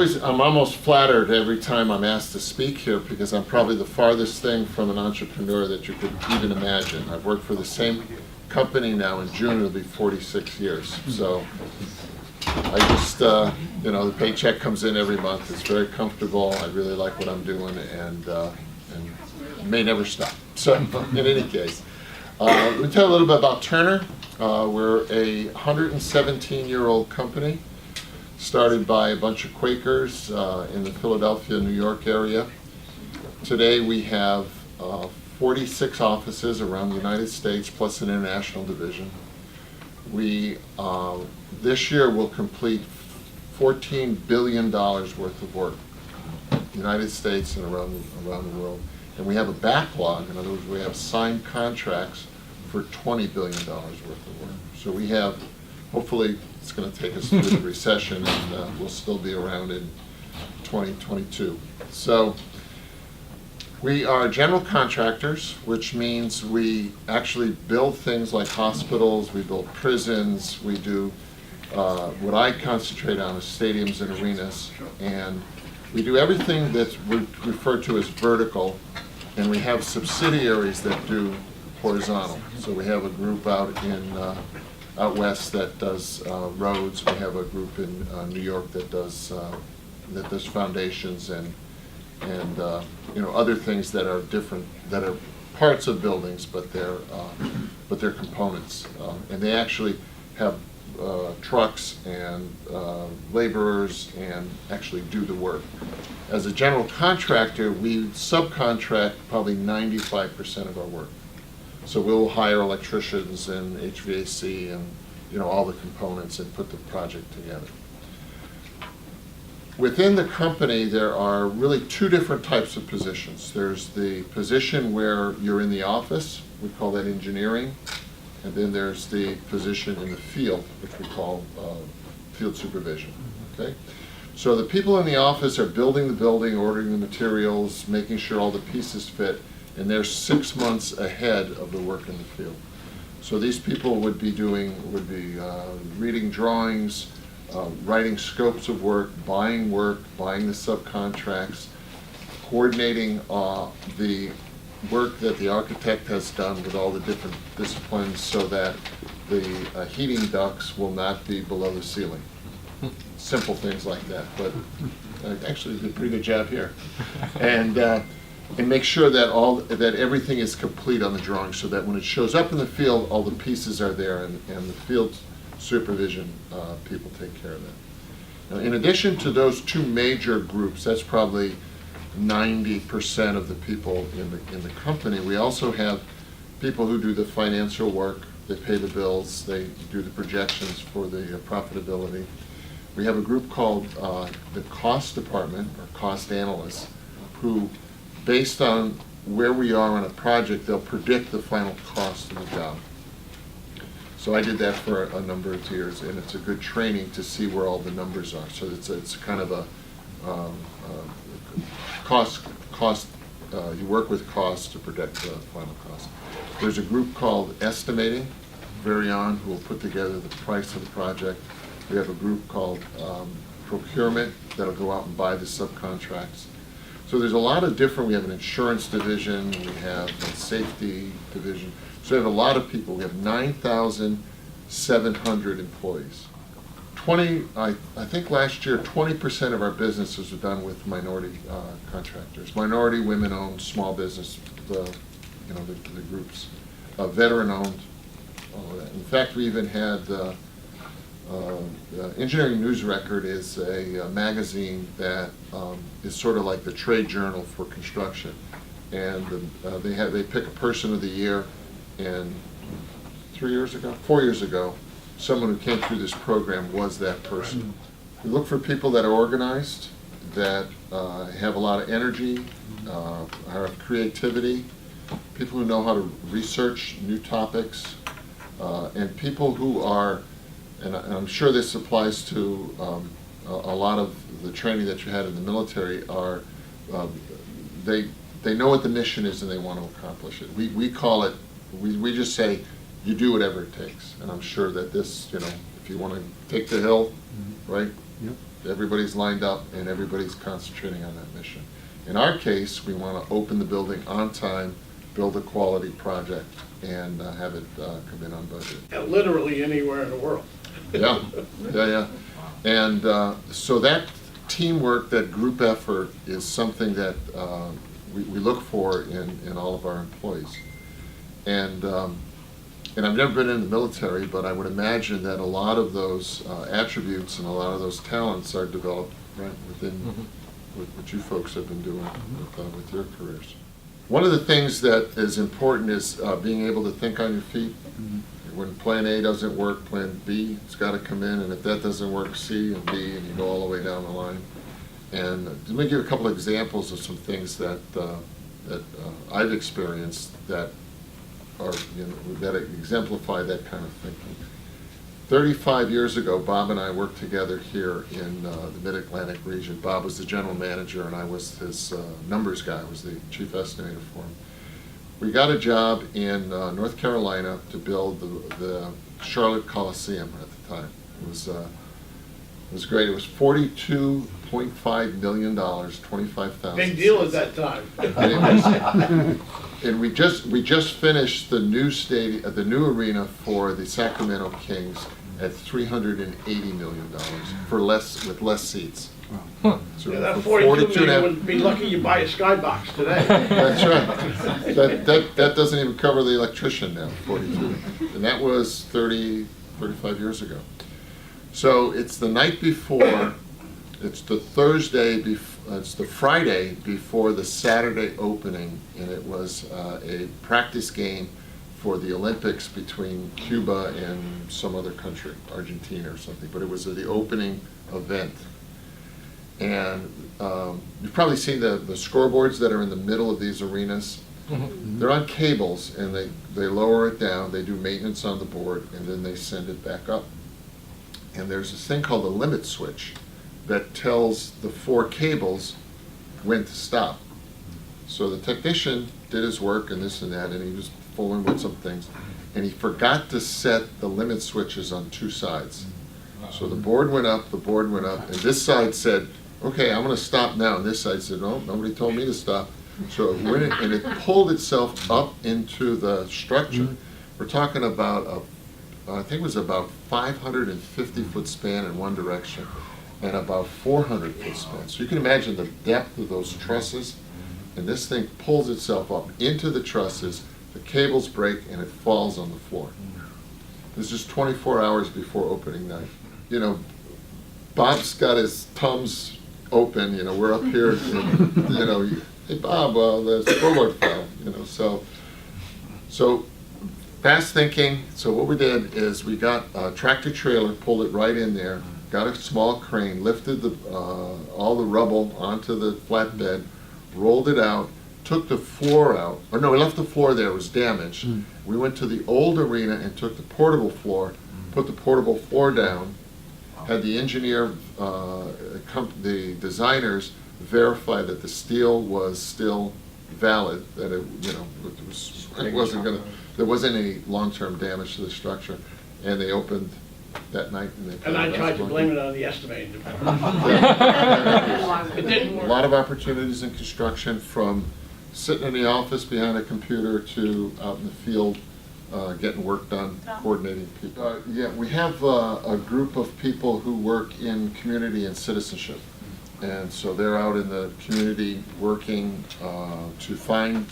I'm almost flattered every time I'm asked to speak here because I'm probably the farthest thing from an entrepreneur that you could even imagine. I've worked for the same company now. In June it'll be 46 years. So I just, the paycheck comes in every month. It's very comfortable. I really like what I'm doing, and may never stop. So in any case, let me tell you a little bit about Turner. We're a 117-year-old company, started by a bunch of Quakers in the Philadelphia, New York area. Today we have 46 offices around the United States, plus an international division. We, this year, will complete $14 billion worth of work, United States and around the world. And we have a backlog. In other words, we have signed contracts for $20 billion worth of work. So we have, hopefully, it's going to take us through the recession, and we'll still be around in 2022. So we are general contractors, which means we actually build things like hospitals, we build prisons, we do what I concentrate on is stadiums and arenas, and we do everything that's referred to as vertical, and we have subsidiaries that do horizontal. So we have a group out west that does roads. We have a group in New York that does foundations and other things that are different, that are parts of buildings, but they're components. And they actually have trucks and laborers and actually do the work. As a general contractor, we subcontract probably 95% of our work. So we'll hire electricians and HVAC and all the components and put the project together. Within the company, there are really two different types of positions. There's the position where you're in the office, we call that engineering, and then there's the position in the field, which we call field supervision. Okay? So the people in the office are building the building, ordering the materials, making sure all the pieces fit, and they're 6 months ahead of the work in the field. So these people would be reading drawings, writing scopes of work, buying the subcontracts, coordinating the work that the architect has done with all the different disciplines so that the heating ducts will not be below the ceiling. Simple things like that, but actually did a pretty good job here. And make sure that everything is complete on the drawing so that when it shows up in the field, all the pieces are there, and the field supervision people take care of that. Now, in addition to those two major groups, that's probably 90% of the people in the company. We also have people who do the financial work. They pay the bills. They do the projections for the profitability. We have a group called the cost department, or cost analysts, who, based on where we are on a project, they'll predict the final cost of the job. So I did that for a number of years, and it's a good training to see where all the numbers are. So it's kind of a cost. You work with costs to predict the final cost. There's a group called estimating, very on, who will put together the price of the project. We have a group called procurement that'll go out and buy the subcontracts. So there's a lot of different. We have an insurance division. We have a safety division. So we have a lot of people. We have 9,700 employees. I think last year, 20% of our businesses were done with minority contractors. Minority, women-owned, small business, the groups. Veteran-owned, all of that. In fact, we even had Engineering News Record is a magazine that is sort of like the trade journal for construction. And they pick a person of the year, and 4 years ago, someone who came through this program was that person. We look for people that are organized, that have a lot of energy, have creativity, people who know how to research new topics, and people who are, and I'm sure this applies to a lot of the training that you had in the military, are they know what the mission is and they want to accomplish it. We call it, we just say, you do whatever it takes. And I'm sure that this, if you want to take the hill, right? Yep. everybody's lined up and everybody's concentrating on that mission. In our case, we want to open the building on time, build a quality project, and have it come in on budget. And literally anywhere in the world. Yeah, yeah, yeah. And so that teamwork, that group effort is something that we look for in all of our employees. And I've never been in the military, but I would imagine that a lot of those attributes and a lot of those talents are developed right within what you folks have been doing with your careers. One of the things that is important is being able to think on your feet. When plan A doesn't work, plan B has got to come in, and if that doesn't work, C and D, and you go all the way down the line. And let me give a couple of examples of some things that I've experienced that are, that exemplify that kind of thinking. 35 years ago, Bob and I worked together here in the Mid-Atlantic region. Bob was the general manager, and I was his numbers guy. I was the chief estimator for him. We got a job in North Carolina to build the Charlotte Coliseum at the time. It was great. It was $42.5 million, 25,000. Big deal at that time. And we just finished the new stadium, the new arena for the Sacramento Kings at $380 million with less seats. Huh. So yeah, that 42 million would be lucky you buy a skybox today. That's right. That doesn't even cover the electrician now, 42. And that was 35 years ago. So it's the night before, it's the it's the Friday before the Saturday opening, and it was a practice game for the Olympics between Cuba and some other country, Argentina or something, but it was the opening event. And you've probably seen the scoreboards that are in the middle of these arenas. They're on cables, and they lower it down, they do maintenance on the board, and then they send it back up. And there's this thing called a limit switch that tells the 4 cables when to stop. So the technician did his work and this and that, and he was fooling with some things, and he forgot to set the limit switches on 2 sides. So the board went up, and this side said, okay, I'm going to stop now, and this side said, no, nobody told me to stop. So it went in, and it pulled itself up into the structure. We're talking about I think it was about 550-foot span in one direction and about 400-foot span. So you can imagine the depth of those trusses, and this thing pulls itself up into the trusses, the cables break, and it falls on the floor. This is 24 hours before opening night. You know, Bob's got his Tums open, you know, we're up here, and, you know, hey Bob, the scoreboard fell, you know, so fast thinking. So what we did is we got a tractor trailer, pulled it right in there, got a small crane, lifted all the rubble onto the flatbed, rolled it out, took the floor out, or no, we left the floor there, it was damaged. We went to the old arena and took the portable floor, put the portable floor down, had the engineer, the designers verify that the steel was still valid, that it, you know, it wasn't going to, there wasn't any long-term damage to the structure, and they opened that night. And I tried to blame it on the estimating department. It didn't work. A lot of opportunities in construction, from sitting in the office behind a computer to out in the field getting work done, coordinating people. Yeah, we have a group of people who work in community and citizenship. And so they're out in the community working to find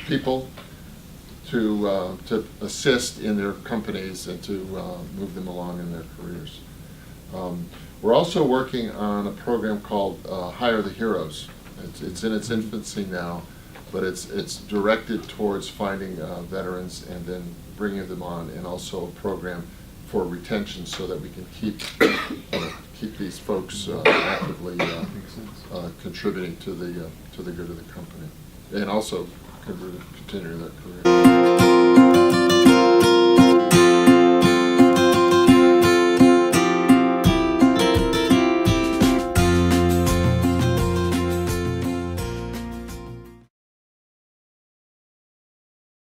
people to assist in their companies and to move them along in their careers. We're also working on a program called Hire the Heroes. It's in its infancy now, but it's directed towards finding veterans and then bringing them on, and also a program for retention so that we can keep these folks actively contributing to the good of the company, and also continue their career.